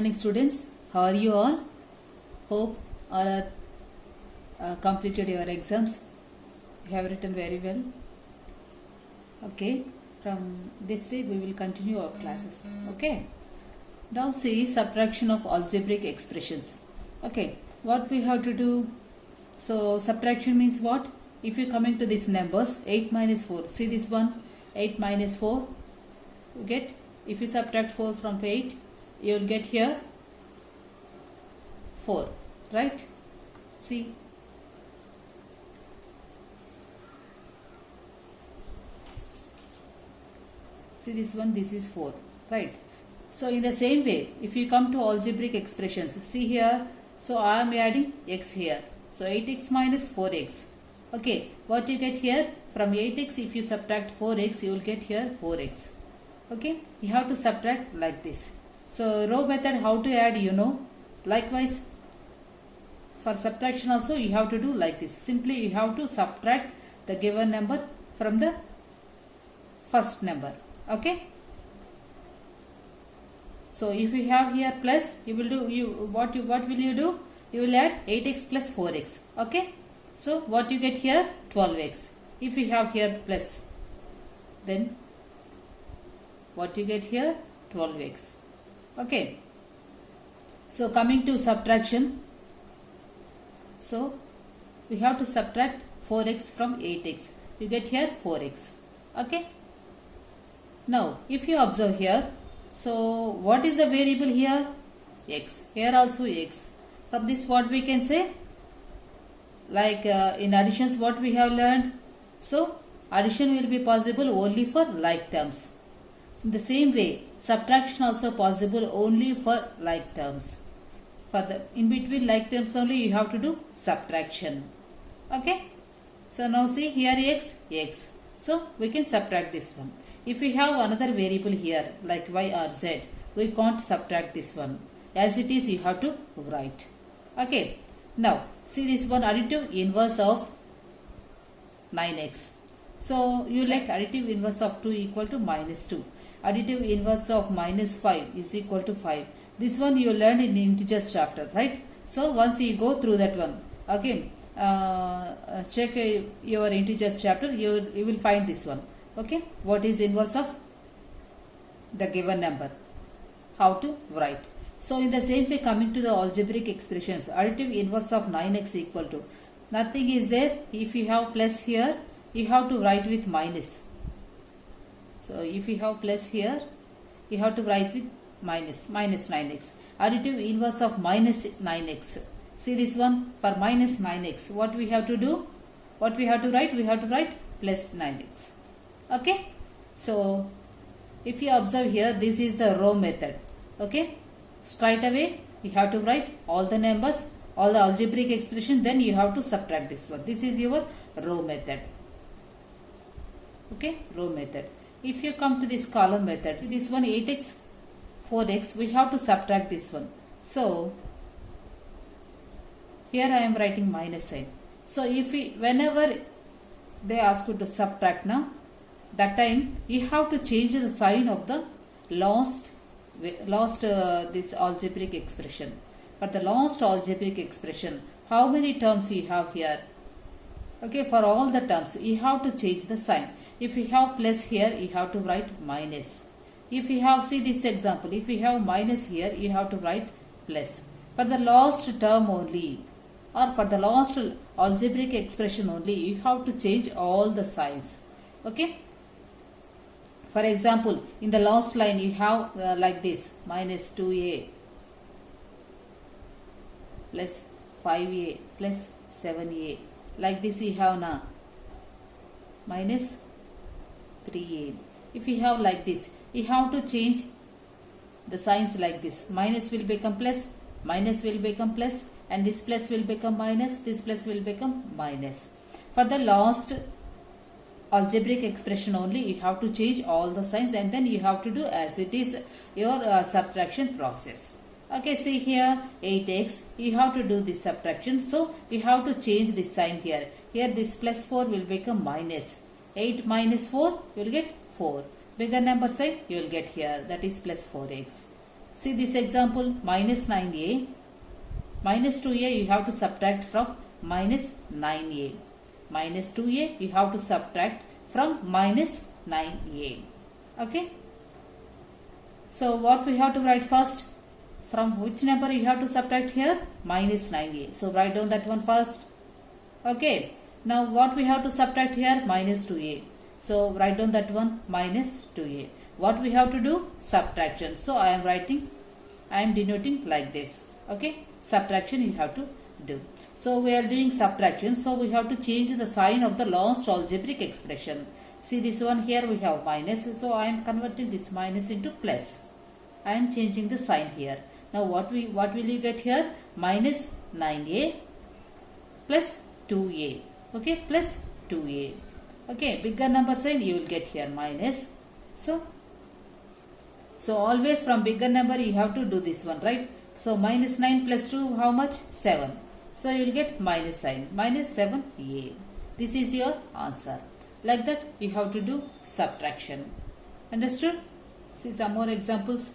morning students, how are you all? Hope all are completed your exams. You have written very well. Okay, from this day we will continue our classes. Okay, now see subtraction of algebraic expressions. Okay, what we have to do? So subtraction means what? If you coming to these numbers, 8 minus 4, see this one, 8 minus 4, you get, if you subtract 4 from 8, you will get here 4, right? See, this one, this is 4, right? So in the same way, if you come to algebraic expressions, see here, so I am adding x here, so 8x minus 4x. Okay, what you get here, from 8x if you subtract 4x, you will get here 4x. Okay, you have to subtract like this. So row method, how to add, you know. Likewise, for subtraction also you have to do like this. Simply you have to subtract the given number from the first number. Okay. So if you have here plus, you will do, what will you do? You will add 8x plus 4x. Okay. So what you get here, 12x. If you have here plus, then what you get here, 12x. Okay. So coming to subtraction, so we have to subtract 4x from 8x. You get here 4x. Okay. Now if you observe here, so what is the variable here? X. Here also x. From this what we can say? Like in additions what we have learned. So addition will be possible only for like terms. In the same way, subtraction also possible only for like terms. For the in between like terms only you have to do subtraction. Okay. So now see here x. So we can subtract this one. If we have another variable here like y or z, we can't subtract this one. As it is you have to write. Okay. Now see this one, additive inverse of 9x. So you let additive inverse of 2 equal to minus 2. Additive inverse of minus 5 is equal to 5. This one you learned in integers chapter, right? So once you go through that one, again check your integers chapter, you will find this one. Okay, what is inverse of the given number? How to write? So in the same way, coming to the algebraic expressions, additive inverse of 9x equal to, nothing is there. If you have plus here, you have to write with minus. So if you have plus here, you have to write with minus 9x. Additive inverse of minus 9x. See this one, for minus 9x, what we have to do? What we have to write? We have to write plus 9x. Okay. So if you observe here, this is the row method. Okay. Straight away you have to write all the numbers, all the algebraic expression, then you have to subtract this one. This is your row method. Okay, row method. If you come to this column method, this one 8x, 4x, we have to subtract this one. So here I am writing minus sign. So if we, whenever they ask you to subtract now, that time you have to change the sign of the last this algebraic expression. For the last algebraic expression, how many terms you have here? Okay, for all the terms you have to change the sign. If you have plus here, you have to write minus. If you have, see this example, if you have minus here, you have to write plus. For the last term only, or for the last algebraic expression only, you have to change all the signs. Okay. For example, in the last line you have like this, minus 2a plus 5a plus 7a. Like this you have now minus 3a. If you have like this, you have to change the signs like this. Minus will become plus, minus will become plus, and this plus will become minus, this plus will become minus. For the last algebraic expression only, you have to change all the signs, and then you have to do as it is your subtraction process. Okay, see here 8x, you have to do this subtraction, so you have to change this sign here. Here this plus 4 will become minus. 8 minus 4, you will get 4. Bigger number sign you will get here, that is plus 4x. See this example, minus 9a. Minus 2a you have to subtract from minus 9a. Minus 2a you have to subtract from minus 9a. Okay. So what we have to write first? From which number you have to subtract here? Minus 9a. So write down that one first. Okay. Now what we have to subtract here? Minus 2a. So write down that one, minus 2a. What we have to do? Subtraction. So I am denoting like this. Okay. Subtraction you have to do. So we are doing subtraction. So we have to change the sign of the last algebraic expression. See this one here we have minus. So I am converting this minus into plus. I am changing the sign here. Now what will you get here? Minus 9a plus 2a. Okay, plus 2a. Okay, bigger number sign you will get here minus. So always from bigger number you have to do this one, right? So minus 9 plus 2 how much? 7. So you will get minus sign, minus 7a. This is your answer. Like that you have to do subtraction. Understood? See some more examples.